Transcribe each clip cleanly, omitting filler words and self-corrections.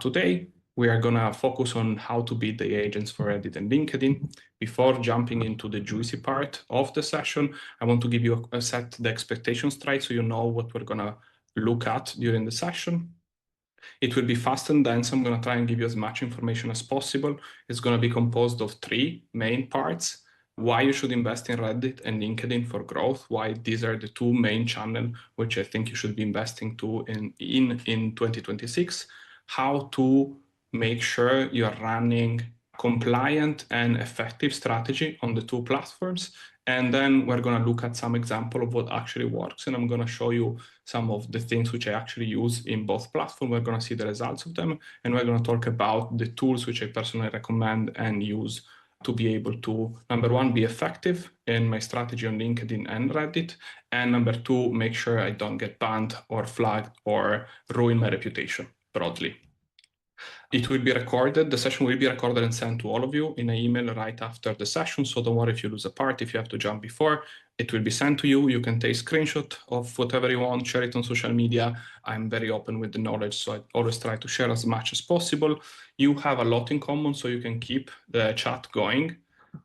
Today, we are going to focus on how to build the agents for Reddit and LinkedIn. Before jumping into the juicy part of the session, I want to give you a set the expectations straight so you know what we're going to look at during the session. It will be fast and dense. I'm going to try and give you as much information as possible. It's going to be composed of three main parts: why you should invest in Reddit and LinkedIn for growth, why these are the two main channels which I think you should be investing to in 2026, how to make sure you're running compliant and effective strategy on the two platforms. And then we're going to look at some example of what actually works. And I'm going to show you some of the things which I actually use in both platforms. We're going to see the results of them. And we're going to talk about the tools which I personally recommend and use to be able to, number one, be effective in my strategy on LinkedIn and Reddit. And number two, make sure I don't get banned or flagged or ruin my reputation broadly. It will be recorded. The session will be recorded and sent to all of you in an email right after the session. So don't worry if you lose a part, if you have to jump before, it will be sent to you. You can take a screenshot of whatever you want, share it on social media. I'm very open with the knowledge, so I always try to share as much as possible. You have a lot in common, so you can keep the chat going,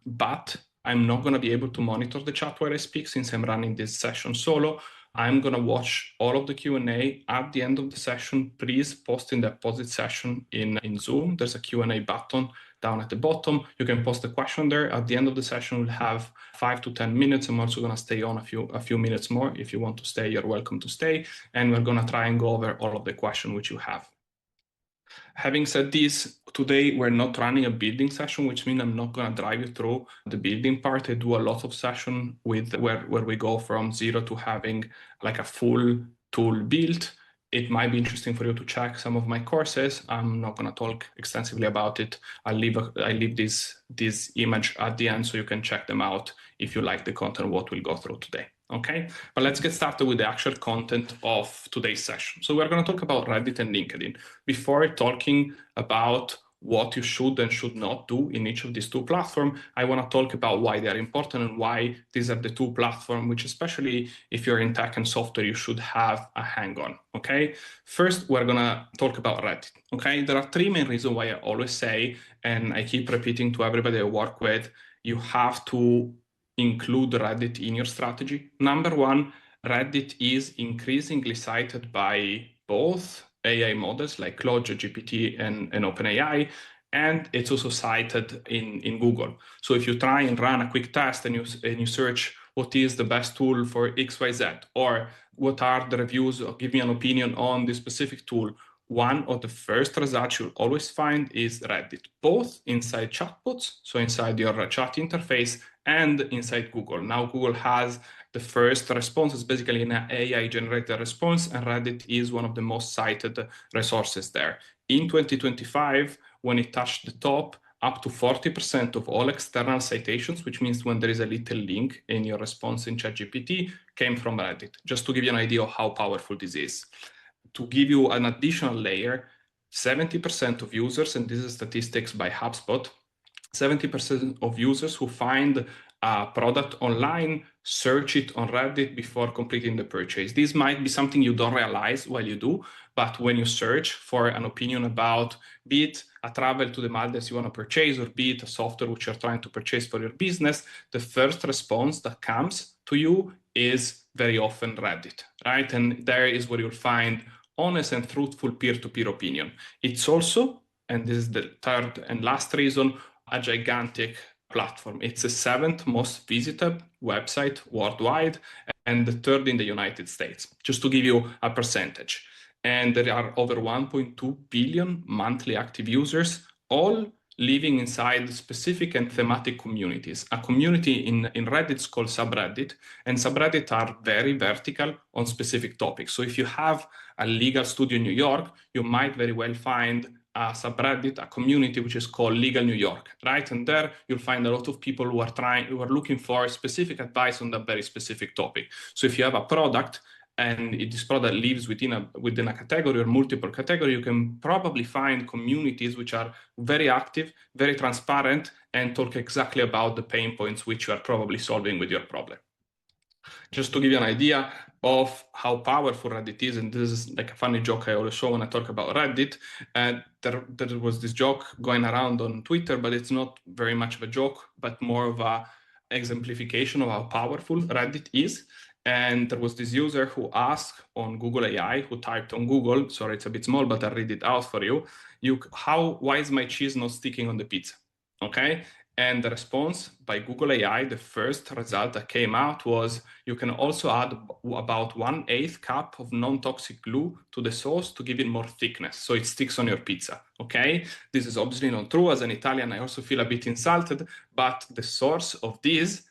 but I'm not going to be able to monitor the chat while I speak since I'm running this session solo. I'm going to watch all of the Q&A at the end of the session. Please post in the posit session in Zoom. There's a Q&A button down at the bottom. You can post a question there. At the end of the session, we'll have 5 to 10 minutes. I'm also going to stay on a few minutes more. If you want to stay, you're welcome to stay. And we're going to try and go over all of the questions which you have. Having said this, today we're not running a building session, which means I'm not going to drive you through the building part. I do a lot of session with where we go from zero to having like a full tool built. It might be interesting for you to check some of my courses. I'm not going to talk extensively about it. I leave this image at the end so you can check them out if you like the content, what we'll go through today. Okay, but let's get started with the actual content of today's session. So we're going to talk about Reddit and LinkedIn. Before talking about what you should and should not do in each of these two platforms, I want to talk about why they are important and why these are the two platforms which, especially if you're in tech and software, you should have a hang on. Okay, first we're going to talk about Reddit. Okay, there are three main reasons why I always say, and I keep repeating to everybody I work with, you have to include Reddit in your strategy. Number one, Reddit is increasingly cited by both AI models like Claude, GPT, and OpenAI, and it's also cited in Google. So if you try and run a quick test and you search what is the best tool for XYZ, or what are the reviews, or give me an opinion on this specific tool, one of the first results you'll always find is Reddit, both inside chatbots, so inside your chat interface, and inside Google. Now Google has the first response is basically an AI-generated response, and Reddit is one of the most cited resources there. In 2025, when it touched the top, up to 40% of all external citations, which means when there is a little link in your response in ChatGPT, came from Reddit, just to give you an idea of how powerful this is. To give you an additional layer, 70% of users, and this is statistics by HubSpot, 70% of users who find a product online search it on Reddit before completing the purchase. This might be something you don't realize while you do, but when you search for an opinion about, be it a travel to the Maldives you want to purchase, or be it a software which you're trying to purchase for your business, the first response that comes to you is very often Reddit, right? And there is where you'll find honest and truthful peer-to-peer opinion. It's also, and this is the third and last reason, a gigantic platform. It's the seventh most visited website worldwide and the third in the United States, just to give you a percentage. And there are over 1.2 billion monthly active users, all living inside specific and thematic communities. A community in Reddit is called subreddit, and subreddit are very vertical on specific topics. So if you have a legal studio in New York, you might very well find a subreddit, a community which is called Legal New York, right? And there you'll find a lot of people who are looking for specific advice on that very specific topic. So if you have a product and this product lives within a category or multiple category, you can probably find communities which are very active, very transparent, and talk exactly about the pain points which you are probably solving with your problem. Just to give you an idea of how powerful Reddit is, and this is like a funny joke I always show when I talk about Reddit, there was this joke going around on Twitter, but it's not very much of a joke, but more of a exemplification of how powerful Reddit is. And there was this user who asked on Google AI, who typed on Google, sorry, it's a bit small, but I'll read it out for you. Why is my cheese not sticking on the pizza? Okay. And the response by Google AI, the first result that came out was, you can also add about 1/8 cup of non-toxic glue to the sauce to give it more thickness, so it sticks on your pizza, okay? This is obviously not true. As an Italian, I also feel a bit insulted, but the source of this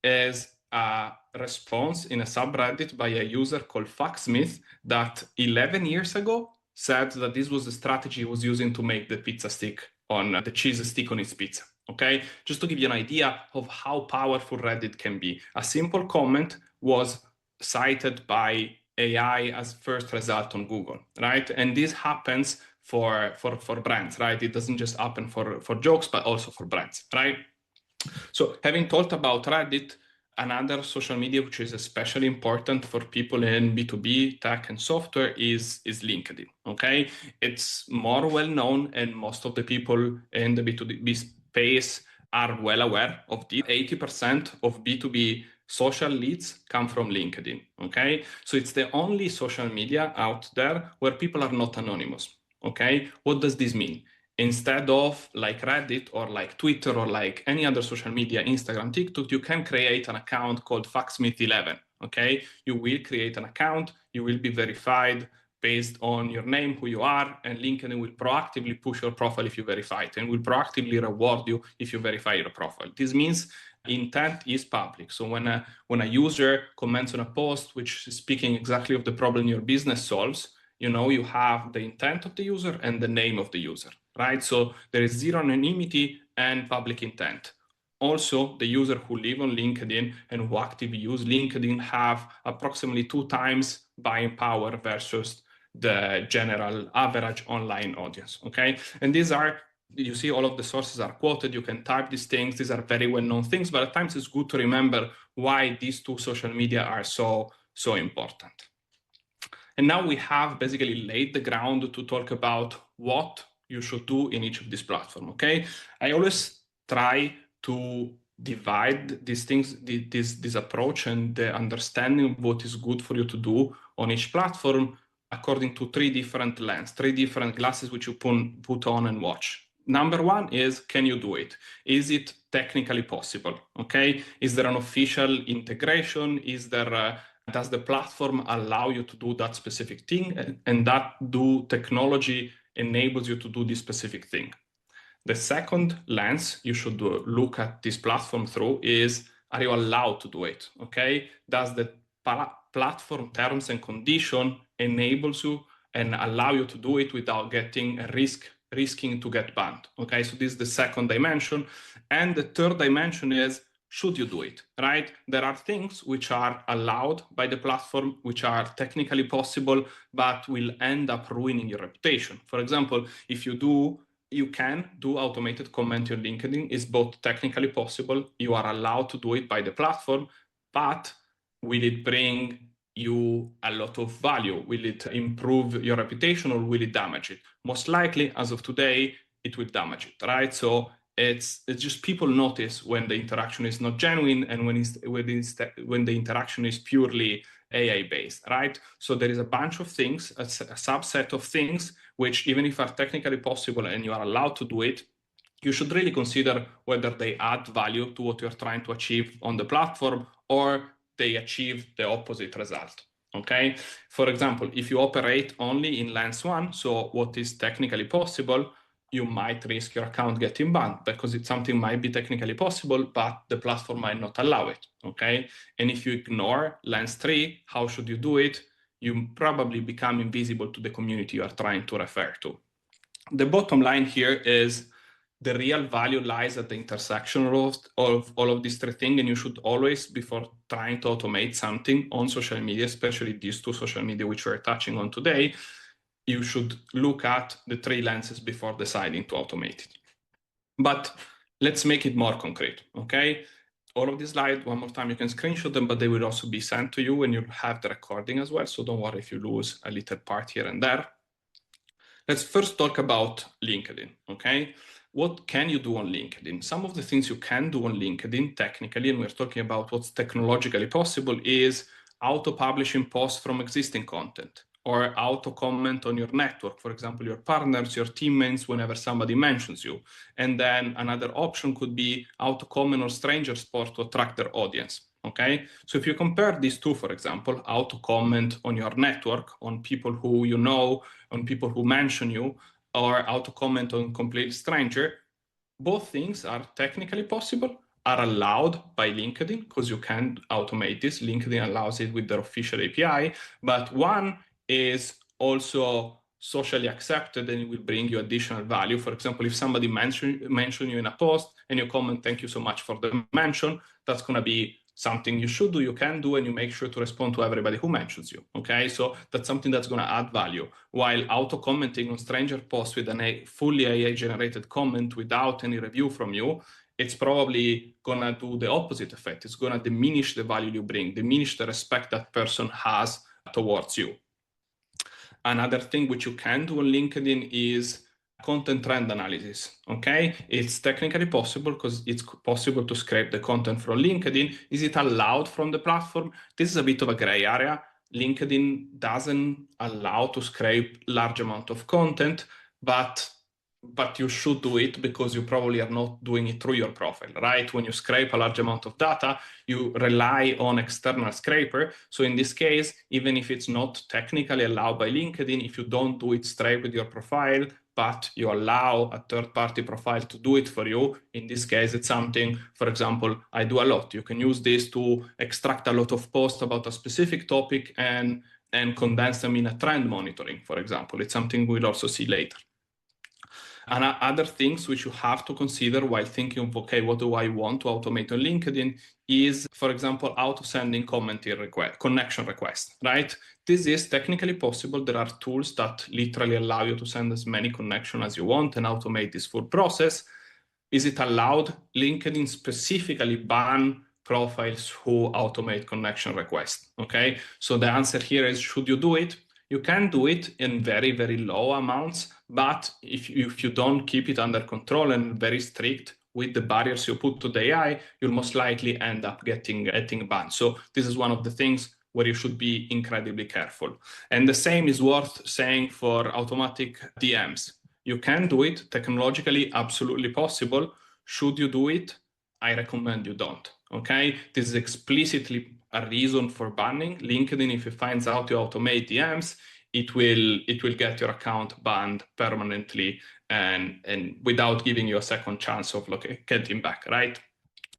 is a response in a subreddit by a user called Fucksmith that 11 years ago said that this was the strategy he was using to make the pizza stick on the cheese stick on his pizza. Okay, just to give you an idea of how powerful Reddit can be. A simple comment was cited by AI as first result on Google, right? And this happens for brands, right? It doesn't just happen for jokes, but also for brands, right? So having talked about Reddit, another social media which is especially important for people in B2B, tech, and software is LinkedIn, okay? It's more well known, and most of the people in the B2B space are well aware of this. 80% of B2B social leads come from LinkedIn, okay? So it's the only social media out there where people are not anonymous, okay? What does this mean? Instead of like Reddit or like Twitter or like any other social media, Instagram, TikTok, you can create an account called Fucksmith11, okay? You will create an account, you will be verified based on your name, who you are, and LinkedIn will proactively push your profile if you verify it, and will proactively reward you if you verify your profile. This means intent is public. So when a user comments on a post which is speaking exactly of the problem your business solves, you know, you have the intent of the user and the name of the user, right? So there is zero anonymity and public intent. Also, the user who live on LinkedIn and who actively use LinkedIn have approximately 2 times buying power versus the general average online audience, okay? And these are, you see all of the sources are quoted, you can type these things, these are very well-known things, but at times it's good to remember why these two social media are so important. And now we have basically laid the ground to talk about what you should do in each of these platforms, okay? I always try to divide these things, this approach and the understanding of what is good for you to do on each platform according to 3 different lenses, 3 different glasses which you put on and watch. Number 1 is, can you do it? Is it technically possible, okay? Is there an official integration? Is there does the platform allow you to do that specific thing, and that technology enables you to do this specific thing? The second lens you should look at this platform through is, are you allowed to do it? Okay, does the platform terms and condition enables you and allow you to do it without getting risking to get banned? Okay, so this is the second dimension. And the third dimension is, should you do it, right? There are things which are allowed by the platform, which are technically possible, but will end up ruining your reputation. For example, if you can do automated comment on LinkedIn. It's both technically possible, you are allowed to do it by the platform, but will it bring you a lot of value? Will it improve your reputation, or will it damage it? Most likely, as of today, it will damage it, right? So it's just people notice when the interaction is not genuine and when the interaction is purely AI based, right? So there is a bunch of things, a subset of things, which even if are technically possible and you are allowed to do it, you should really consider whether they add value to what you're trying to achieve on the platform, or they achieve the opposite result, okay? For example, if you operate only in lens 1, so what is technically possible, you might risk your account getting banned because something might be technically possible, but the platform might not allow it, okay? And if you ignore lens 3, how should you do it? You probably become invisible to the community you are trying to refer to. The bottom line here is the real value lies at the intersection of all of these 3 things, and you should always, before trying to automate something on social media, especially these 2 social media which we're touching on today, you should look at the 3 lenses before deciding to automate it. But let's make it more concrete, okay? all of these slides, one more time, you can screenshot them, but they will also be sent to you and you'll have the recording as well. So don't worry if you lose a little part here and there. Let's first talk about LinkedIn, okay? What can you do on LinkedIn? Some of the things you can do on LinkedIn technically, and we're talking about what's technologically possible, is auto-publishing posts from existing content or auto-comment on your network, for example, your partners, your teammates, whenever somebody mentions you. And then another option could be auto-comment on strangers' posts to attract their audience. Okay, so if you compare these two, for example, auto-comment on your network, on people who you know, on people who mention you, or auto-comment on complete stranger, both things are technically possible, are allowed by LinkedIn, because you can automate this. LinkedIn allows it with their official API, but one is also socially accepted and it will bring you additional value. For example, if somebody mention you in a post and you comment, "Thank you so much for the mention," that's going to be something you should do, you can do, and you make sure to respond to everybody who mentions you, okay? So that's something that's going to add value. While auto-commenting on stranger posts with a fully AI-generated comment without any review from you, it's probably going to do the opposite effect. It's going to diminish the value you bring, diminish the respect that person has towards you. Another thing which you can do on LinkedIn is content trend analysis, okay? It's technically possible because it's possible to scrape the content from LinkedIn. Is it allowed from the platform? This is a bit of a gray area. LinkedIn doesn't allow to scrape large amount of content, but you should do it because you probably are not doing it through your profile, right? When you scrape a large amount of data, you rely on external scraper. So in this case, even if it's not technically allowed by LinkedIn, if you don't do it straight with your profile, but you allow a third-party profile to do it for you, in this case, it's something, for example, I do a lot. You can use this to extract a lot of posts about a specific topic and condense them in a trend monitoring, for example. It's something we'll also see later. And other things which you have to consider while thinking of, okay, what do I want to automate on LinkedIn is, for example, auto-sending connection requests, right? This is technically possible. There are tools that literally allow you to send as many connections as you want and automate this full process. Is it allowed? LinkedIn specifically ban profiles who automate connection requests, okay? So the answer here is, should you do it? You can do it in very, very low amounts, but if you don't keep it under control and very strict with the barriers you put to the AI, you'll most likely end up getting banned. So this is one of the things where you should be incredibly careful. And the same is worth saying for automatic DMs. You can do it, technologically absolutely possible. Should you do it? I recommend you don't, okay? This is explicitly a reason for banning. LinkedIn, if it finds out you automate DMs, it will get your account banned permanently and without giving you a second chance of getting back, right?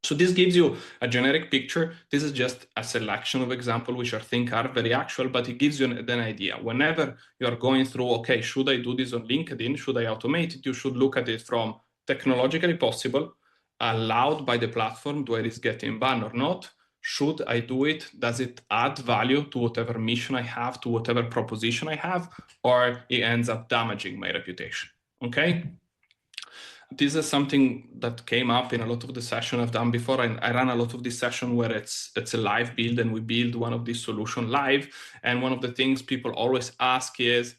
So this gives you a generic picture. This is just a selection of examples which I think are very actual, but it gives you an idea. Whenever you are going through, okay, should I do this on LinkedIn? Should I automate it? You should look at it from technologically possible, allowed by the platform, do I risk getting banned or not? Should I do it? Does it add value to whatever mission I have, to whatever proposition I have, or it ends up damaging my reputation, okay? This is something that came up in a lot of the session I've done before. I ran a lot of this session where it's a live build and we build one of these solutions live. And one of the things people always ask is,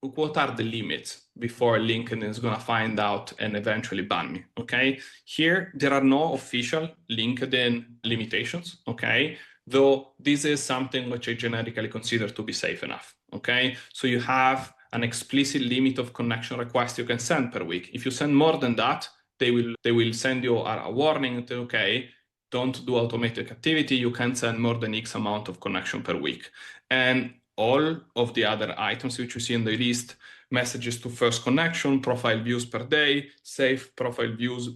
what are the limits before LinkedIn is going to find out and eventually ban me, okay? Here, there are no official LinkedIn limitations, okay? Though this is something which I generically consider to be safe enough, okay? So you have an explicit limit of connection requests you can send per week. If you send more than that, they will send you a warning and say, okay, don't do automatic activity. You can't send more than X amount of connection per week. And all of the other items which you see in the list, messages to first connection, profile views per day, safe profile views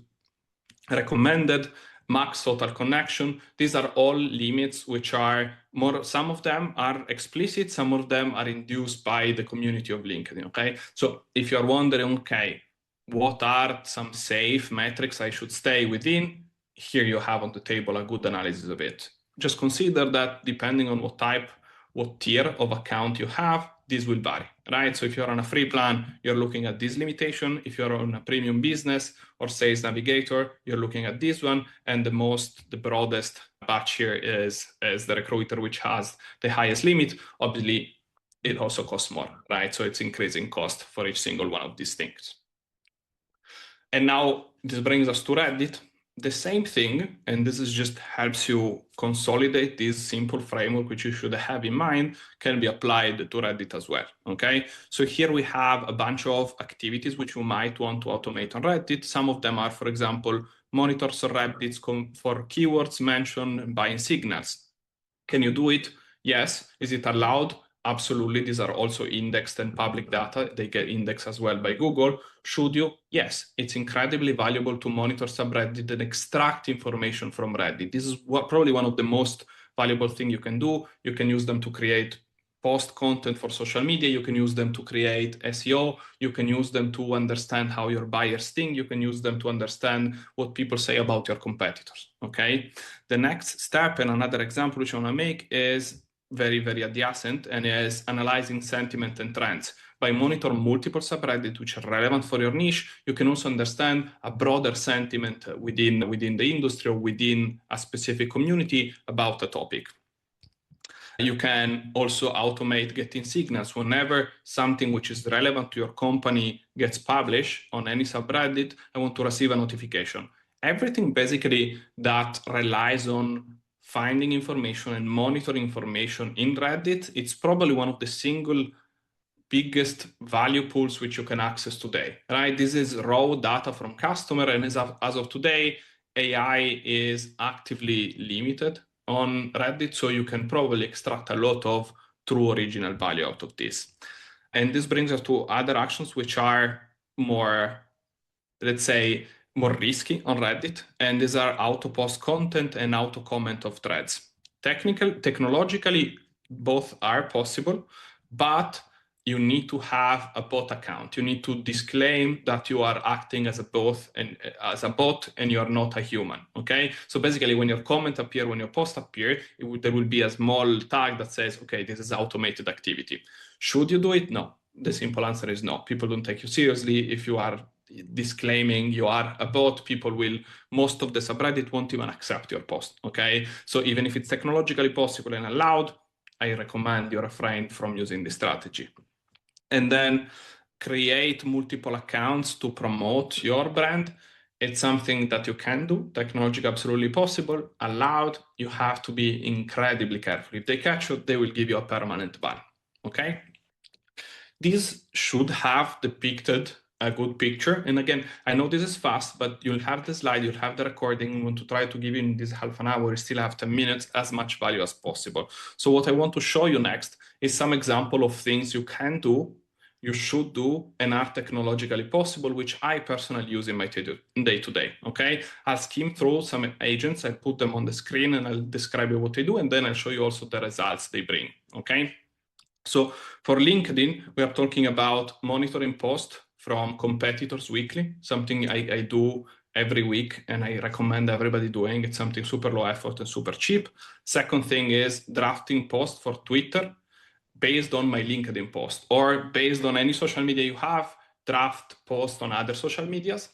recommended, max total connection. These are all limits which are more, some of them are explicit, some of them are induced by the community of LinkedIn, okay? So if you're wondering, okay, what are some safe metrics I should stay within? Here you have on the table a good analysis of it. Just consider that depending on what tier of account you have, this will vary, right? So if you're on a free plan, you're looking at this limitation. If you're on a premium business or sales navigator, you're looking at this one. And the broadest batch here is the recruiter, which has the highest limit. Obviously, it also costs more, right? So it's increasing cost for each single one of these things. And now this brings us to Reddit. The same thing, and this is just helps you consolidate this simple framework, which you should have in mind, can be applied to Reddit as well, okay? So here we have a bunch of activities which you might want to automate on Reddit. Some of them are, for example, monitor subreddits for keywords mentioned and buying signals. Can you do it? Yes. Is it allowed? Absolutely. These are also indexed and public data. They get indexed as well by Google. Should you? Yes. It's incredibly valuable to monitor subreddit and extract information from Reddit. This is probably one of the most valuable things you can do. You can use them to create post content for social media. You can use them to create SEO. You can use them to understand how your buyers think. You can use them to understand what people say about your competitors, okay? The next step, and another example which I want to make, is very, very adjacent, and is analyzing sentiment and trends. By monitoring multiple subreddits which are relevant for your niche, you can also understand a broader sentiment within the industry or within a specific community about a topic. You can also automate getting signals. Whenever something which is relevant to your company gets published on any subreddit, I want to receive a notification. Everything basically that relies on finding information and monitoring information in Reddit, it's probably one of the single biggest value pools which you can access today, right? This is raw data from customer, and as of today, AI is actively limited on Reddit, so you can probably extract a lot of true original value out of this. And this brings us to other actions which are more, let's say, more risky on Reddit, and these are auto-post content and auto-comment of threads. Technologically, both are possible, but you need to have a bot account. You need to disclaim that you are acting as a bot and you are not a human, okay? So basically, when your comment appears, when your post appears, there will be a small tag that says, okay, this is automated activity. Should you do it? No. The simple answer is no. People don't take you seriously. If you are disclaiming you are a bot, most of the subreddit won't even accept your post, okay? So even if it's technologically possible and allowed, I recommend you refrain from using this strategy. And then create multiple accounts to promote your brand. It's something that you can do, technologically absolutely possible, allowed. You have to be incredibly careful. If they catch you, they will give you a permanent ban, okay? This should have depicted a good picture. And again, I know this is fast, but you'll have the slide, you'll have the recording. We want to try to give you in this half an hour, you still have 10 minutes, as much value as possible. So what I want to show you next is some example of things you can do, you should do, and are technologically possible, which I personally use in my day-to-day, okay? I'll skim through some agents, I'll put them on the screen, and I'll describe you what they do, and then I'll show you also the results they bring, okay? So for LinkedIn, we are talking about monitoring posts from competitors weekly, something I do every week, and I recommend everybody doing. It's something super low effort and super cheap. Second thing is drafting posts for Twitter based on my LinkedIn post, or based on any social media you have, draft posts on other social medias,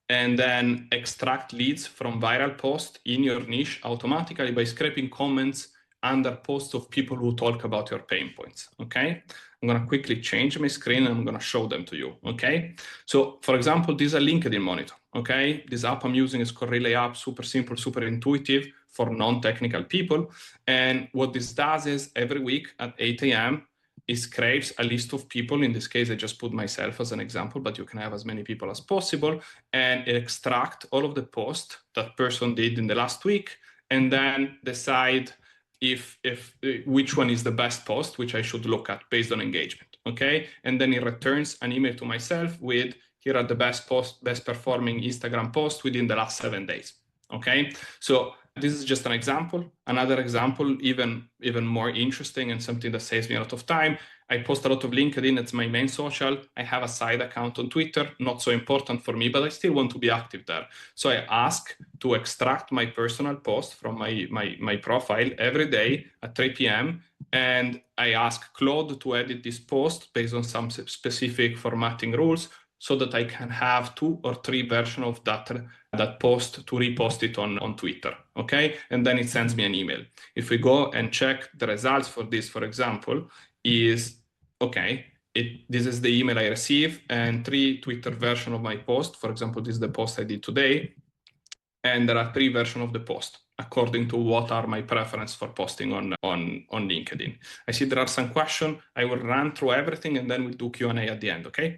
and then extract leads from viral posts in your niche automatically by scraping comments under posts of people who talk about your pain points, okay? I'm gonna quickly change my screen and I'm gonna show them to you, okay? So for example, this is a LinkedIn monitor, okay? This app I'm using is called Relay app, super simple, super intuitive for non-technical people. And what this does is every week at 8 a.m., it scrapes a list of people. In this case, I just put myself as an example, but you can have as many people as possible, and it extracts all of the posts that person did in the last week, and then decide which one is the best post, which I should look at based on engagement, okay? And then it returns an email to myself with, here are the best performing Instagram posts within the last 7 days, okay? So this is just an example. Another example, even more interesting and something that saves me a lot of time. I post a lot of LinkedIn, it's my main social. I have a side account on Twitter, not so important for me, but I still want to be active there. So I ask to extract my personal post from my profile every day at 3 p.m. and I ask Claude to edit this post based on some specific formatting rules so that I can have 2 or 3 versions of that post to repost it on Twitter, okay? And then it sends me an email. If we go and check the results for this, for example, is, okay, this is the email I receive and 3 Twitter versions of my post. For example, this is the post I did today. And there are 3 versions of the post according to what are my preference for posting on LinkedIn. I see there are some questions. I will run through everything and then we'll do Q&A at the end, okay?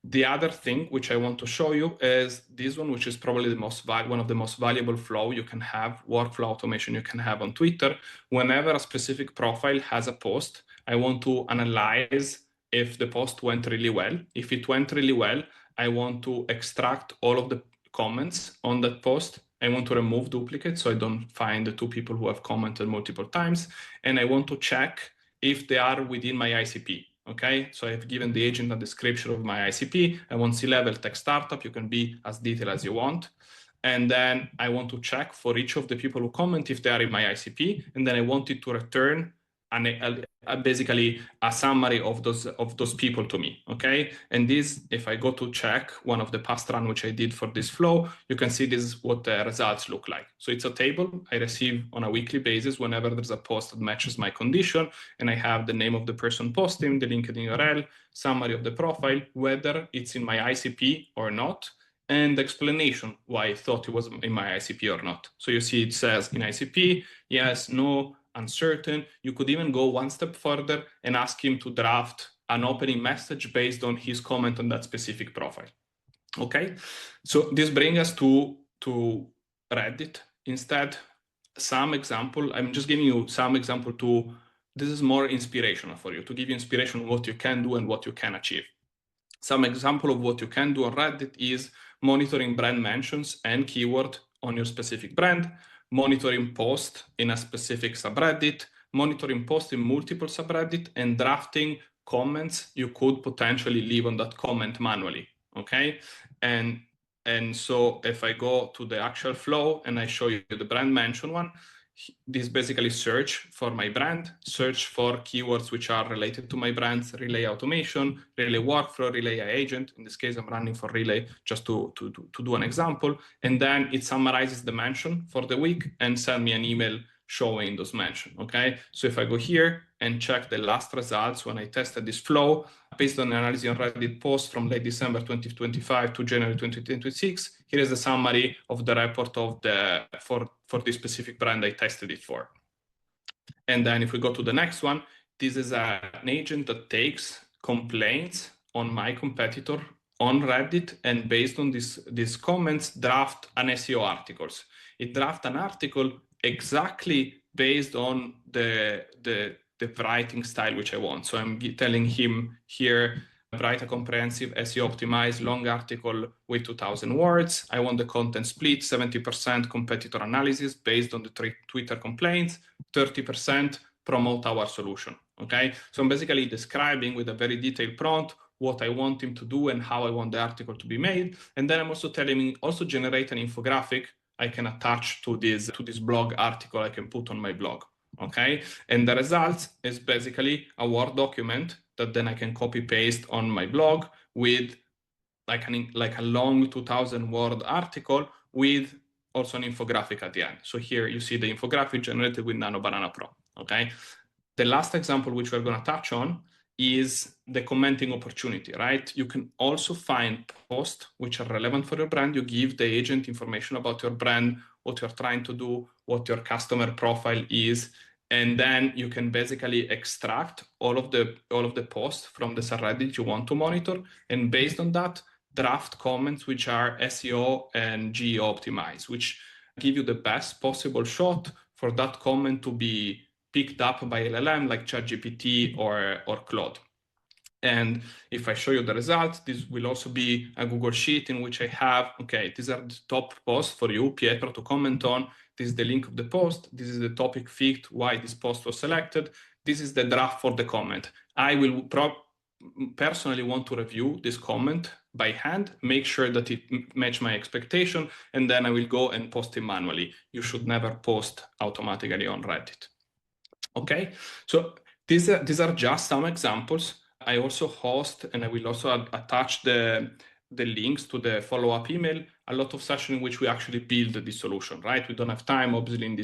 The other thing which I want to show you is this one, which is probably one of the most valuable flow you can have, workflow automation you can have on Twitter. Whenever a specific profile has a post, I want to analyze if the post went really well. If it went really well, I want to extract all of the comments on that post. I want to remove duplicates so I don't find the 2 people who have commented multiple times. And I want to check if they are within my ICP. Okay, so I've given the agent a description of my ICP. I want C-level tech startup. You can be as detailed as you want. And then I want to check for each of the people who comment if they are in my ICP. And then I want it to return basically a summary of those people to me, okay? And this, if I go to check one of the past run which I did for this flow, you can see this is what the results look like. So it's a table I receive on a weekly basis whenever there's a post that matches my condition, and I have the name of the person posting, the LinkedIn URL, summary of the profile, whether it's in my ICP or not, and explanation why I thought it was in my ICP or not. So you see it says in ICP, yes, no, uncertain. You could even go one step further and ask him to draft an opening message based on his comment on that specific profile. Okay, so this brings us to Reddit. Instead, some example, I'm just giving you some example this is more inspirational for you, to give you inspiration on what you can do and what you can achieve. Some example of what you can do on Reddit is monitoring brand mentions and keyword on your specific brand, monitoring post in a specific subreddit, monitoring post in multiple subreddit, and drafting comments you could potentially leave on that comment manually, okay? And so if I go to the actual flow and I show you the brand mention one, this basically search for my brand, search for keywords which are related to my brands, relay automation, relay workflow, relay agent. In this case, I'm running for relay just to do an example. And then it summarizes the mention for the week and send me an email showing those mentions, okay? So if I go here and check the last results when I tested this flow, based on analysis on Reddit post from late December 2025 to January 2026, here is the summary of the report of for this specific brand I tested it for. And then if we go to the next one, this is an agent that takes complaints on my competitor on Reddit, and based on these comments, draft an SEO articles. It draft an article exactly based on the writing style which I want. So I'm telling him here, write a comprehensive SEO optimized long article with 2,000 words. I want the content split, 70% competitor analysis based on the Twitter complaints, 30% promote our solution, okay? So I'm basically describing with a very detailed prompt what I want him to do and how I want the article to be made. And then I'm also telling him, also generate an infographic I can attach to this blog article I can put on my blog, okay? And the result is basically a Word document that then I can copy paste on my blog with like a long 2,000 word article with also an infographic at the end. So here you see the infographic generated with Nano Banana Pro, okay? The last example which we're gonna touch on is the commenting opportunity, right? You can also find posts which are relevant for your brand. You give the agent information about your brand, what you're trying to do, what your customer profile is, and then you can basically extract all of the posts from the subreddit you want to monitor, and based on that, draft comments which are SEO and GEO optimized, which give you the best possible shot for that comment to be picked up by LLM like ChatGPT or Claude. And if I show you the results, this will also be a Google Sheet in which I have, okay, these are the top posts for you, Pietro, to comment on. This is the link of the post. This is the topic picked, why this post was selected. This is the draft for the comment. I will personally want to review this comment by hand, make sure that it matches my expectation, and then I will go and post it manually. You should never post automatically on Reddit. Okay, so These are just some examples. I also host, and I will also attach the links to the follow-up email, a lot of sessions in which we actually build the solution, right? We don't have time, obviously, in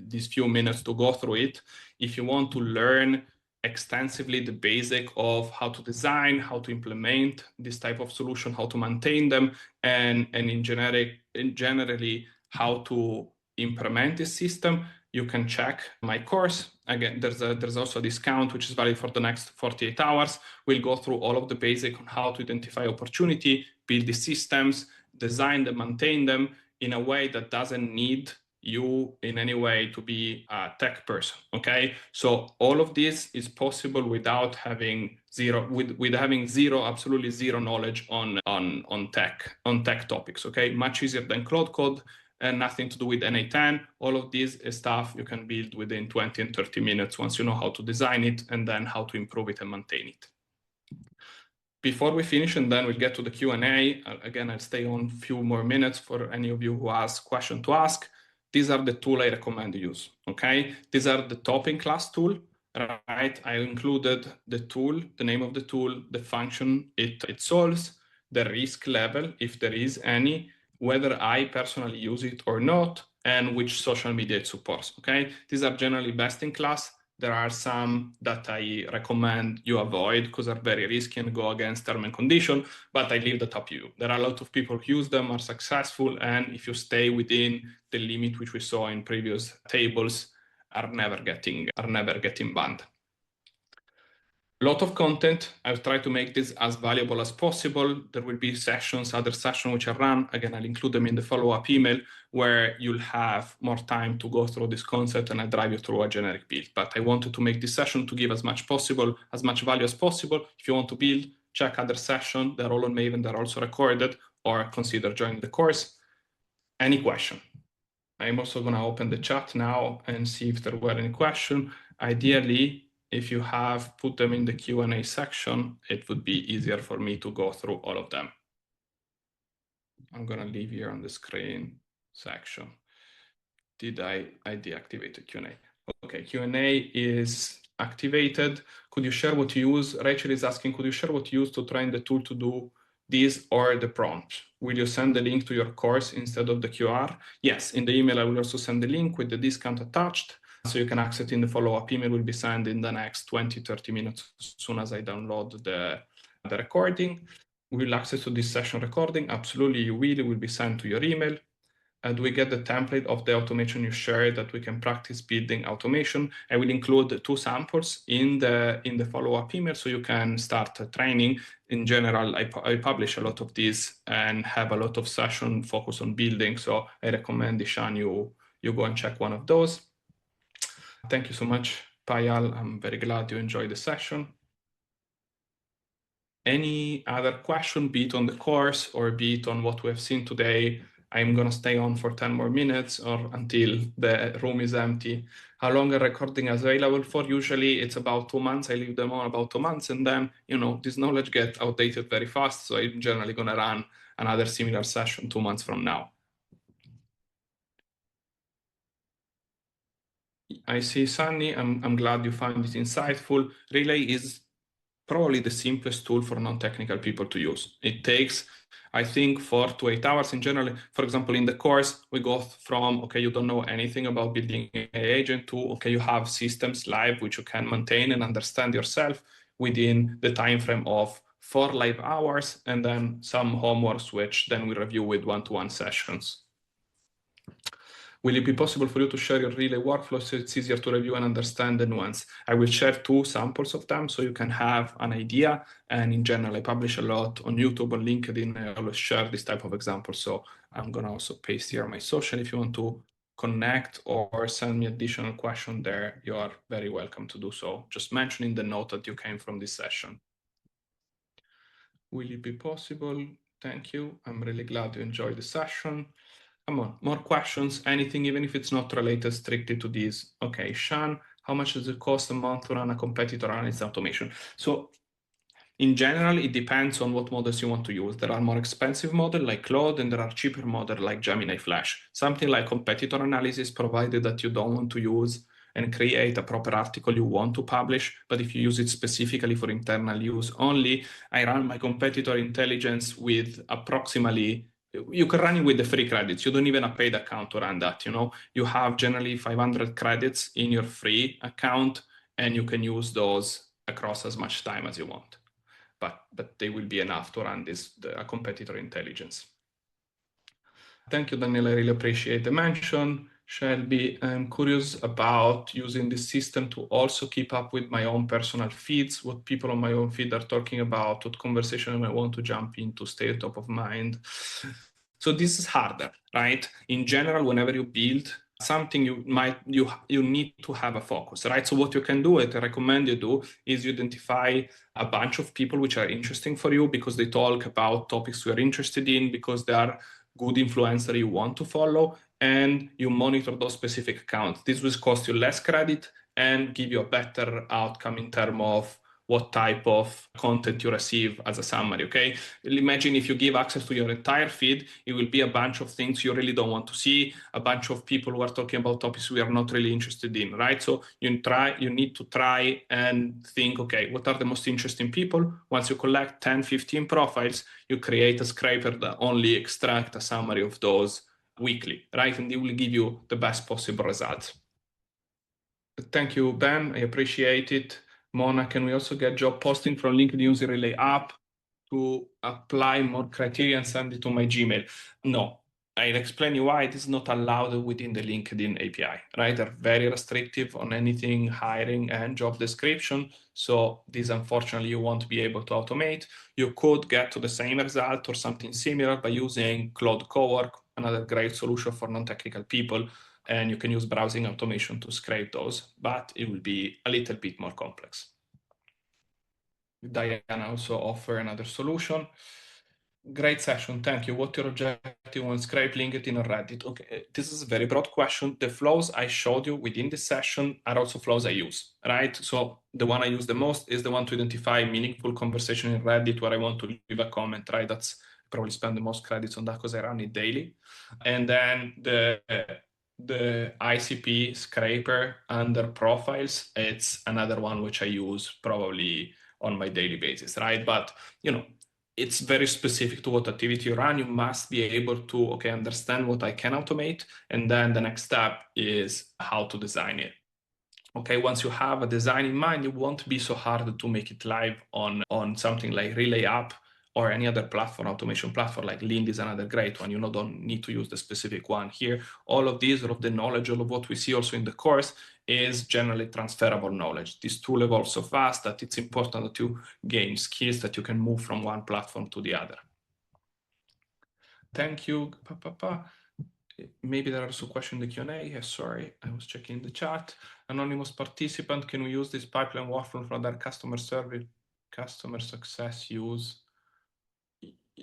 these few minutes to go through it. If you want to learn extensively the basic of how to design, how to implement this type of solution, how to maintain them, and generally how to implement this system, you can check my course. Again, there's also a discount which is valid for the next 48 hours. We'll go through all of the basic on how to identify opportunity, build the systems, design them, maintain them in a way that doesn't need you in any way to be a tech person. Okay, so all of this is possible without having absolutely zero knowledge on tech topics. Okay, much easier than Cloud Code, and nothing to do with NA10. All of this stuff you can build within 20 and 30 minutes once you know how to design it and then how to improve it and maintain it. Before we finish, and then we'll get to the Q&A, again, I'll stay on a few more minutes for any of you who has questions to ask. These are the tools I recommend you use, okay? These are the topping class tool, right? I included the tool, the name of the tool, the function it solves, the risk level, if there is any, whether I personally use it or not, and which social media it supports, okay? These are generally best in class. There are some that I recommend you avoid because they're very risky and go against term and condition, but I leave that up to you. There are a lot of people who use them, are successful, and if you stay within the limit which we saw in previous tables, are never getting banned. A lot of content. I've tried to make this as valuable as possible. There will be other sessions which I run. Again, I'll include them in the follow-up email where you'll have more time to go through this concept and I drive you through a generic build. But I wanted to make this session to give as much value as possible. If you want to build, check other sessions. They're all on Maven. They're also recorded, or consider joining the course. Any question? I'm also going to open the chat now and see if there were any questions. Ideally, if you have put them in the Q&A section, it would be easier for me to go through all of them. I'm going to leave here on the screen section. Did I deactivate the Q&A? Okay, Q&A is activated. Could you share what you use? Rachel is asking, could you share what you use to train the tool to do this or the prompt? Will you send the link to your course instead of the QR? Yes, in the email, I will also send the link with the discount attached. So you can access it in the follow-up email. Will be sent in the next 20, 30 minutes as soon as I download the recording. Will access to this session recording? Absolutely, you will. It will be sent to your email. Do we get the template of the automation you shared that we can practice building automation? I will include 2 samples in the follow-up email so you can start training. In general, I publish a lot of these and have a lot of session focused on building. So I recommend, Ishan, you go and check one of those. Thank you so much, Payal. I'm very glad you enjoyed the session. Any other question, be it on the course or be it on what we have seen today? I'm going to stay on for 10 more minutes or until the room is empty. How long a recording is available for? Usually it's about 2 months. I leave them on about 2 months, and then, this knowledge gets outdated very fast. So I'm generally going to run another similar session 2 months from now. I see, Sunny. I'm glad you found it insightful. Relay is probably the simplest tool for non-technical people to use. It takes, I think, 4 to 8 hours in general. For example, in the course, we go from, okay, you don't know anything about building an agent to, okay, you have systems live, which you can maintain and understand yourself within the time frame of 4 live hours, and then some homeworks, which then we review with one-to-one sessions. Will it be possible for you to share your relay workflow so it's easier to review and understand the nuance? I will share 2 samples of them so you can have an idea. And in general, I publish a lot on YouTube, on LinkedIn. I always share this type of examples. So I'm going to also paste here my social. If you want to connect or send me additional question there, you are very welcome to do so. Just mention in the note that you came from this session. Will it be possible? Thank you. I'm really glad you enjoyed the session. Come on, more questions, anything, even if it's not related strictly to this. Okay, Sean, how much does it cost a month to run a competitor analysis automation? So in general, it depends on what models you want to use. There are more expensive models like Claude, and there are cheaper models like Gemini Flash. Something like competitor analysis, provided that you don't want to use and create a proper article you want to publish. But if you use it specifically for internal use only, I run my competitor intelligence with approximately, you can run it with the free credits. You don't even have a paid account to run that. You have generally 500 credits in your free account, and you can use those across as much time as you want. But they will be enough to run a competitor intelligence. Thank you, Daniel. I really appreciate the mention. Shelby, I'm curious about using this system to also keep up with my own personal feeds, what people on my own feed are talking about, what conversation I want to jump into, stay top of mind. So this is harder, right? In general, whenever you build something, you need to have a focus, right? So what you can do, what I recommend you do, is you identify a bunch of people which are interesting for you because they talk about topics you're interested in, because they are good influencer you want to follow, and you monitor those specific accounts. This will cost you less credit and give you a better outcome in terms of what type of content you receive as a summary, okay? Imagine if you give access to your entire feed, it will be a bunch of things you really don't want to see, a bunch of people who are talking about topics we are not really interested in, right? So you need to try and think, okay, what are the most interesting people? Once you collect 10, 15 profiles, you create a scraper that only extract a summary of those weekly, right? And it will give you the best possible results. Thank you, Ben. I appreciate it. Mona, can we also get job posting from LinkedIn User Relay app to apply more criteria and send it to my Gmail? No. I'll explain you why it is not allowed within the LinkedIn API, right? They're very restrictive on anything hiring and job description. So this, unfortunately, you won't be able to automate. You could get to the same result or something similar by using Cloud Cowork, another great solution for non-technical people. And you can use browsing automation to scrape those, but it will be a little bit more complex. Diana also offer another solution. Great session, thank you. What your objective when scrape LinkedIn or Reddit? Okay, this is a very broad question. The flows I showed you within this session are also flows I use, right? So the one I use the most is the one to identify meaningful conversation in Reddit where I want to leave a comment, right? That's probably spend the most credits on that because I run it daily. And then the ICP scraper under profiles, it's another one which I use probably on my daily basis, right? But it's very specific to what activity you run. You must be able to understand what I can automate, and then the next step is how to design it. Okay, once you have a design in mind, it won't be so hard to make it live on something like Relay app or any other platform, automation platform like Lind is another great one. You don't need to use the specific one here. All of these, all of the knowledge, all of what we see also in the course is generally transferable knowledge. This tool evolves so fast that it's important that you gain skills that you can move from one platform to the other. Thank you. Maybe there are also questions in the Q&A. Yes, sorry, I was checking the chat. Anonymous participant, can we use this pipeline workflow for other customer service, customer success use?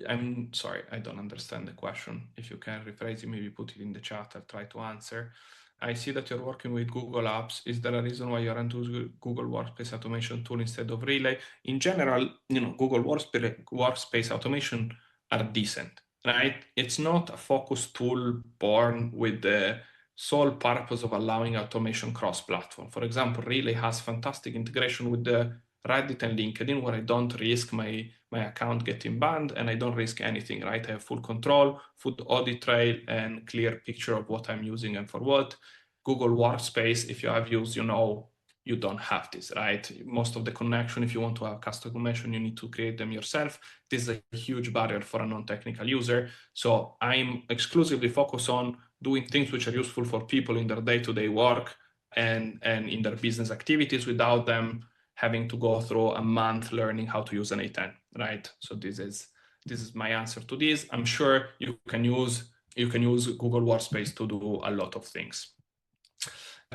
I'm sorry, I don't understand the question. If you can rephrase it, maybe put it in the chat, I'll try to answer. I see that you're working with Google Apps. Is there a reason why you're into Google Workspace Automation tool instead of Relay? In general, Google Workspace Automation are decent, right? It's not a focus tool born with the sole purpose of allowing automation cross-platform. For example, Relay has fantastic integration with the Reddit and LinkedIn where I don't risk my account getting banned and I don't risk anything, right? I have full control, full audit trail, and clear picture of what I'm using and for what. Google Workspace, if you have used, you don't have this, right? Most of the connection, if you want to have custom connection, you need to create them yourself. This is a huge barrier for a non-technical user. So I'm exclusively focused on doing things which are useful for people in their day-to-day work and in their business activities without them having to go through a month learning how to use an A10, right? So this is my answer to this. I'm sure you can use Google Workspace to do a lot of things.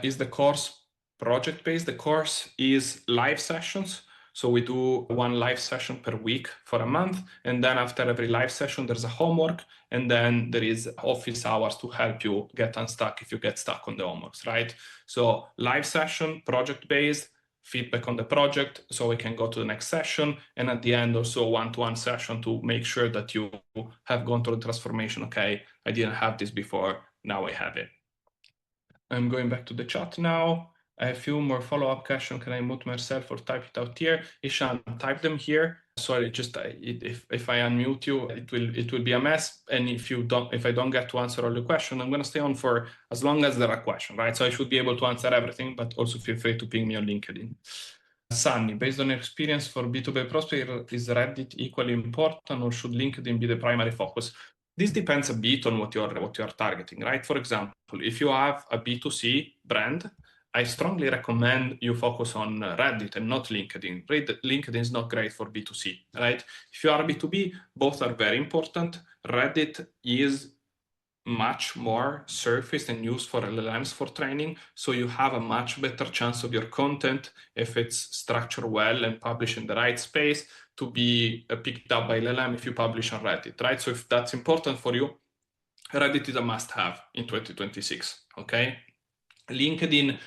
Is the course project-based? The course is live sessions. So we do one live session per week for a month. And then after every live session, there's a homework. And then there is office hours to help you get unstuck if you get stuck on the homeworks, right? So live session, project-based, feedback on the project so we can go to the next session, and at the end also one-to-one session to make sure that you have gone through the transformation. Okay, I didn't have this before, now I have it. I'm going back to the chat now. I have a few more follow-up questions. Can I mute myself or type it out here? Ishan, type them here. Sorry, just if I unmute you, it will be a mess. And if I don't get to answer all the questions, I'm going to stay on for as long as there are questions, right? So I should be able to answer everything, but also feel free to ping me on LinkedIn. Sunny, based on your experience for B2B prospect, is Reddit equally important, or should LinkedIn be the primary focus? This depends a bit on what you're targeting, right? For example, if you have a B2C brand, I strongly recommend you focus on Reddit and not LinkedIn. LinkedIn is not great for B2C, right? If you are B2B, both are very important. Reddit is much more surfaced and used for LLMs for training, so you have a much better chance of your content, if it's structured well and published in the right space, to be picked up by LLM if you publish on Reddit, right? So if that's important for you, Reddit is a must-have in 2026, okay? LinkedIn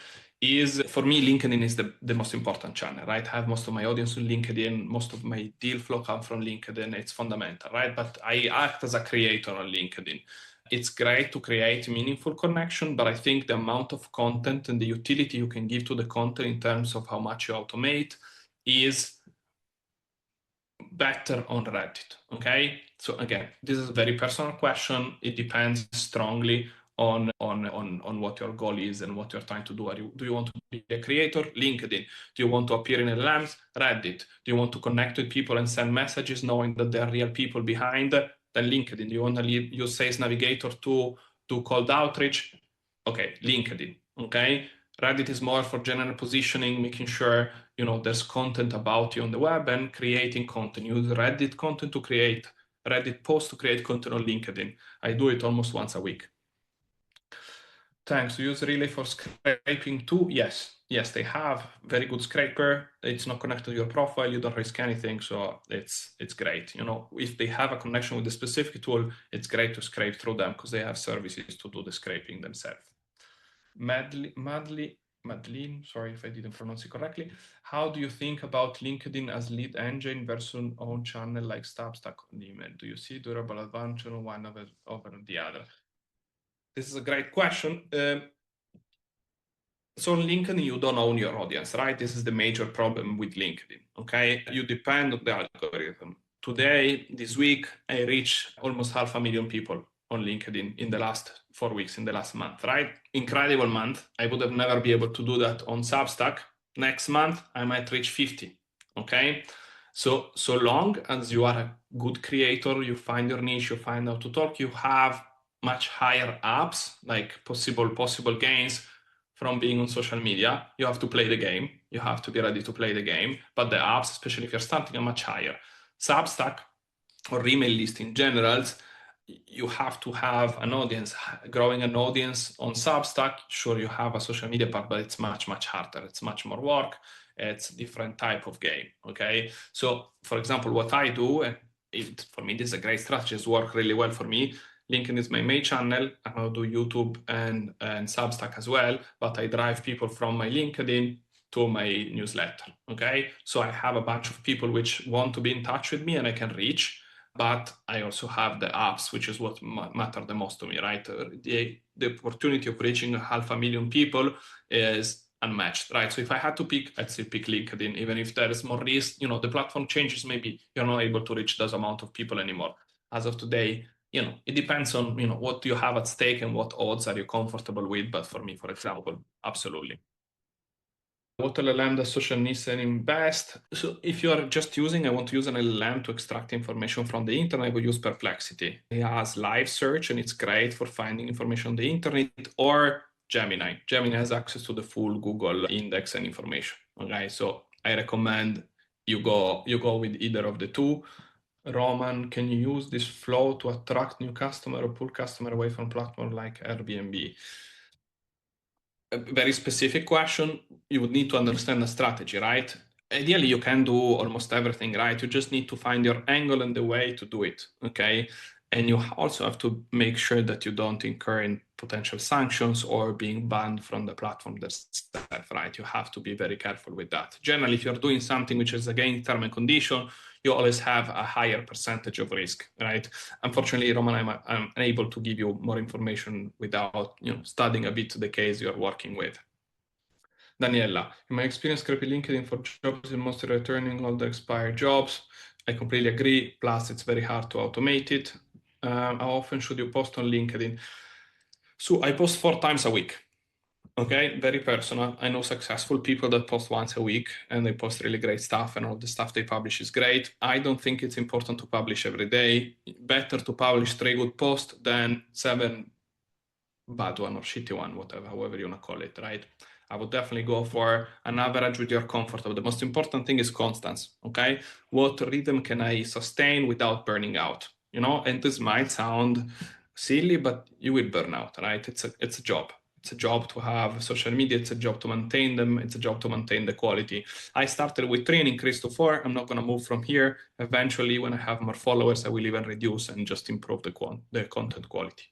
is, for me, LinkedIn is the most important channel, right? I have most of my audience on LinkedIn, most of my deal flow come from LinkedIn, it's fundamental, right? But I act as a creator on LinkedIn. It's great to create meaningful connection, but I think the amount of content and the utility you can give to the content in terms of how much you automate is better on Reddit, okay? So again, this is a very personal question. It depends strongly on what your goal is and what you're trying to do. Do you want to be a creator? LinkedIn. Do you want to appear in LLMs? Reddit. Do you want to connect with people and send messages knowing that there are real people behind? Then LinkedIn. Do you want to use Sales Navigator to do cold outreach? Okay, LinkedIn, okay? Reddit is more for general positioning, making sure there's content about you on the web and creating content. Use Reddit content to create Reddit posts to create content on LinkedIn. I do it almost once a week. Thanks. Use Relay for scraping too? Yes, they have very good scraper. It's not connected to your profile. You don't risk anything, so it's great. If they have a connection with the specific tool, it's great to scrape through them because they have services to do the scraping themselves. Madeline, sorry if I didn't pronounce it correctly. How do you think about LinkedIn as lead engine versus own channel like Substack on email? Do you see durable advantage on one over the other? This is a great question. So on LinkedIn, you don't own your audience, right? This is the major problem with LinkedIn, okay? You depend on the algorithm. Today, this week, I reached almost 500,000 people on LinkedIn in the last 4 weeks, in the last month, right? Incredible month. I would have never be able to do that on Substack. Next month, I might reach 50, okay? So long as you are a good creator, you find your niche, you find how to talk, you have much higher ups, like possible gains from being on social media. You have to play the game. You have to be ready to play the game. But the ups, especially if you're starting, are much higher. Substack or email list in general, you have to have an audience. Growing an audience on Substack, sure, you have a social media part, but it's much, much harder. It's much more work. It's a different type of game, okay? So, for example, what I do, and for me, this is a great strategy. It's worked really well for me. LinkedIn is my main channel. I do YouTube and Substack as well, but I drive people from my LinkedIn to my newsletter, okay? So I have a bunch of people which want to be in touch with me and I can reach, but I also have the apps, which is what matter the most to me, right? The opportunity of reaching 500,000 people is unmatched, right? So if I had to pick, I'd still pick LinkedIn, even if there is more risk, the platform changes, maybe you're not able to reach those amount of people anymore. As of today, it depends on, what you have at stake and what odds are you comfortable with. But for me, for example, absolutely. What LLM does social listening best? So if you are just I want to use an LLM to extract information from the internet, I would use Perplexity. It has live search and it's great for finding information on the internet, or Gemini. Gemini has access to the full Google index and information. Okay, so I recommend you go with either of the two. Roman, can you use this flow to attract new customer or pull customer away from platform like Airbnb? A very specific question. You would need to understand the strategy, right? Ideally, you can do almost everything, right? You just need to find your angle and the way to do it, okay? And you also have to make sure that you don't incur in potential sanctions or being banned from the platform themselves, right? You have to be very careful with that. Generally, if you're doing something which is against term and condition, you always have a higher percentage of risk, right? Unfortunately, Roman, I'm unable to give you more information without studying a bit the case you're working with. Daniela, in my experience, scraping LinkedIn for jobs is mostly returning all the expired jobs. I completely agree. Plus, it's very hard to automate it. How often should you post on LinkedIn? So I post 4 times a week. Okay, very personal. I know successful people that post once a week and they post really great stuff, and all the stuff they publish is great. I don't think it's important to publish every day. Better to publish 3 good posts than 7 bad one or shitty one, whatever, however you want to call it, right? I would definitely go for an average with your comfortable. The most important thing is constance, okay? What rhythm can I sustain without burning out? You know, and this might sound silly, but you will burn out, right? It's a job. It's a job to have social media. It's a job to maintain them. It's a job to maintain the quality. I started with 3 and increased to 4. I'm not going to move from here. Eventually, when I have more followers, I will even reduce and just improve the content quality.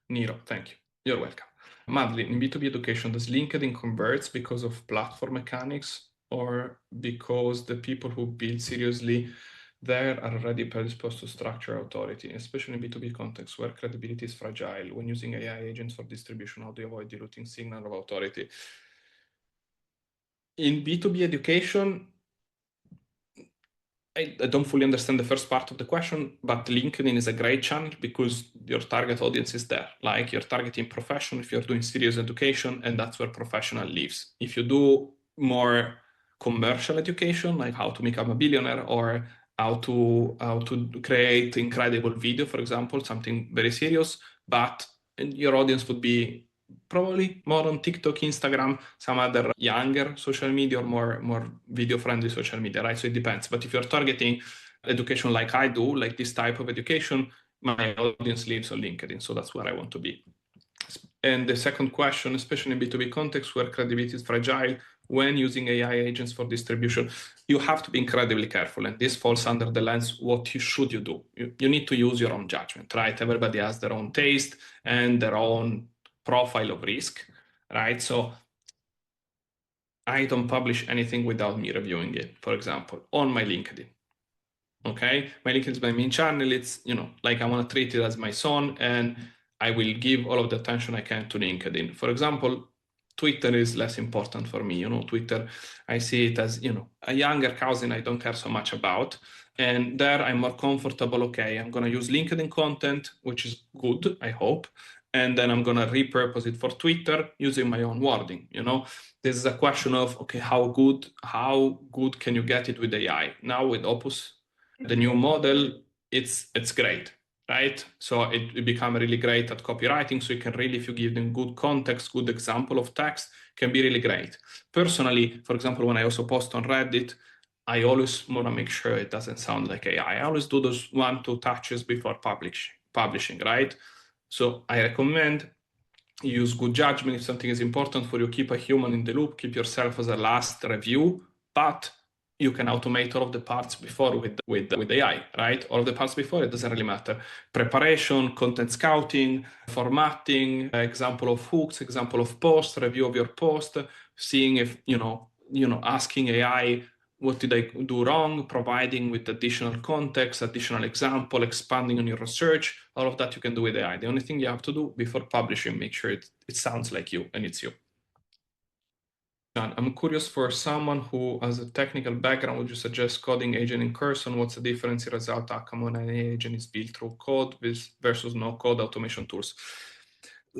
Nero, thank you. You're welcome. Madly, in B2B education, does LinkedIn converts because of platform mechanics or because the people who build seriously there are already predisposed to structure authority, especially in B2B context where credibility is fragile? When using AI agents for distribution, how do you avoid diluting signal of authority? In B2B education, I don't fully understand the first part of the question, but LinkedIn is a great channel because your target audience is there. Like you're targeting professional if you're doing serious education, and that's where professional lives. If you do more commercial education, like how to become a billionaire or how to create incredible video, for example, something very serious, but your audience would be probably more on TikTok, Instagram, some other younger social media or more video-friendly social media, right? So it depends. But if you're targeting education like I do, like this type of education, my audience lives on LinkedIn. So that's where I want to be. And the second question, especially in B2B context where credibility is fragile, when using AI agents for distribution, you have to be incredibly careful. And this falls under the lens, what should you do? You need to use your own judgment, right? Everybody has their own taste and their own profile of risk, right? So I don't publish anything without me reviewing it, for example, on my LinkedIn. Okay, my LinkedIn is my main channel. It's, you know, like I want to treat it as my son, and I will give all of the attention I can to LinkedIn. For example, Twitter is less important for me. You know, Twitter, I see it as, you know, a younger cousin I don't care so much about. And there I'm more comfortable. Okay, I'm going to use LinkedIn content, which is good, I hope. And then I'm going to repurpose it for Twitter using my own wording. You know, this is a question of, okay, how good can you get it with AI? Now with Opus, the new model, it's great, right? So it become really great at copywriting. So you can really, if you give them good context, good example of text, can be really great. Personally, for example, when I also post on Reddit, I always want to make sure it doesn't sound like AI. I always do those 1-2 touches before publishing, right? So I recommend use good judgment. If something is important for you, keep a human in the loop, keep yourself as a last review, but you can automate all of the parts before with AI, right? All of the parts before, it doesn't really matter. Preparation, content scouting, formatting, example of hooks, example of post, review of your post, seeing if, asking AI, what did I do wrong, providing with additional context, additional example, expanding on your research, all of that you can do with AI. The only thing you have to do before publishing, make sure it sounds like you and it's you. I'm curious, for someone who has a technical background, would you suggest coding agent in Cursor? What's the difference in result outcome when an agent is built through code versus no code automation tools?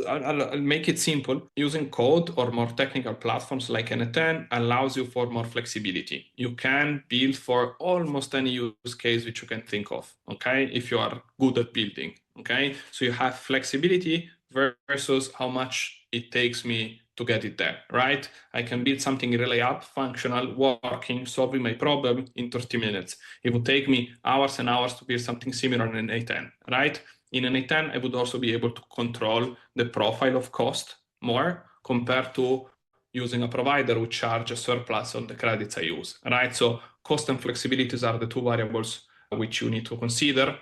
I'll make it simple. Using code or more technical platforms like N10 allows you for more flexibility. You can build for almost any use case which you can think of, okay? If you are good at building, okay? So you have flexibility versus how much it takes me to get it there, right? I can build something really up, functional, working, solving my problem in 30 minutes. It would take me hours and hours to build something similar in an A10, right? In an A10, I would also be able to control the profile of cost more compared to using a provider which charge a surplus on the credits I use, right? So cost and flexibilities are the 2 variables which you need to consider.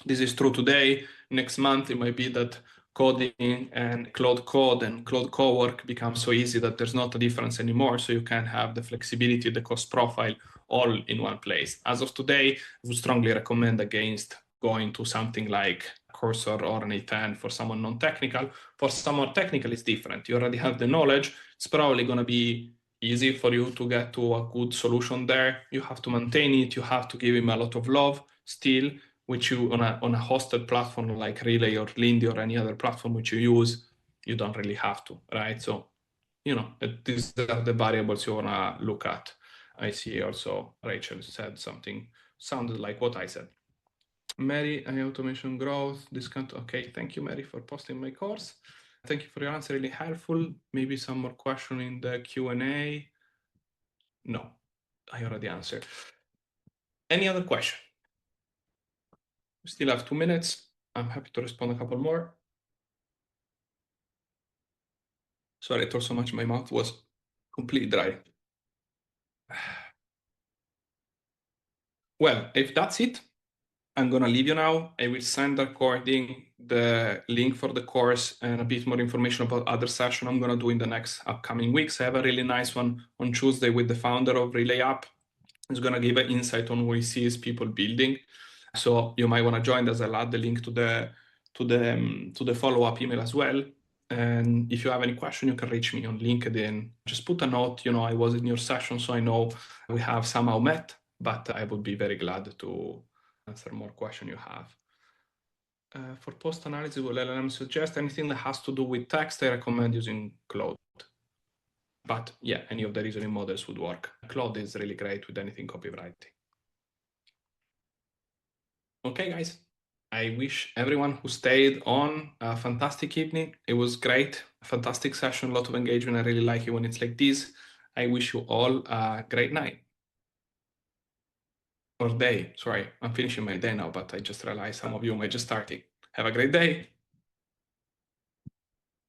This is true today. Next month, it might be that coding and Cloud Code and Cloud Cowork become so easy that there's not a difference anymore. So you can have the flexibility, the cost profile all in one place. As of today, I would strongly recommend against going to something like Cursor or an A10 for someone non-technical. For someone technical, it's different. You already have the knowledge. It's probably going to be easy for you to get to a good solution there. You have to maintain it. You have to give him a lot of love still, which you on a hosted platform like Relay or Lindy or any other platform which you use, you don't really have to, right? So, these are the variables you want to look at. I see also Rachel said something sounded like what I said. Mary, AI automation growth, discount. Okay, thank you, Mary, for posting my course. Thank you for your answer, really helpful. Maybe some more question in the Q&A. No, I already answered. Any other question? We still have 2 minutes. I'm happy to respond a couple more. Sorry, I talked so much, my mouth was completely dry. Well, if that's it, I'm gonna leave you now. I will send the recording, the link for the course, and a bit more information about other session I'm gonna do in the next upcoming weeks. I have a really nice one on Tuesday with the founder of Relay App. He's gonna give an insight on what he sees people building. So you might want to join us. I'll add the link to the follow-up email as well. And if you have any question, you can reach me on LinkedIn. Just put a note, I was in your session, so I know we have somehow met, but I would be very glad to answer more questions you have. For post-analysis, will LLM suggest anything that has to do with text? I recommend using Claude. But yeah, any of the reasoning models would work. Claude is really great with anything copywriting. Okay, guys. I wish everyone who stayed on a fantastic evening. It was great, fantastic session, a lot of engagement. I really like it when it's like this. I wish you all a great night or day. Sorry, I'm finishing my day now, but I just realized some of you might just starting. Have a great day.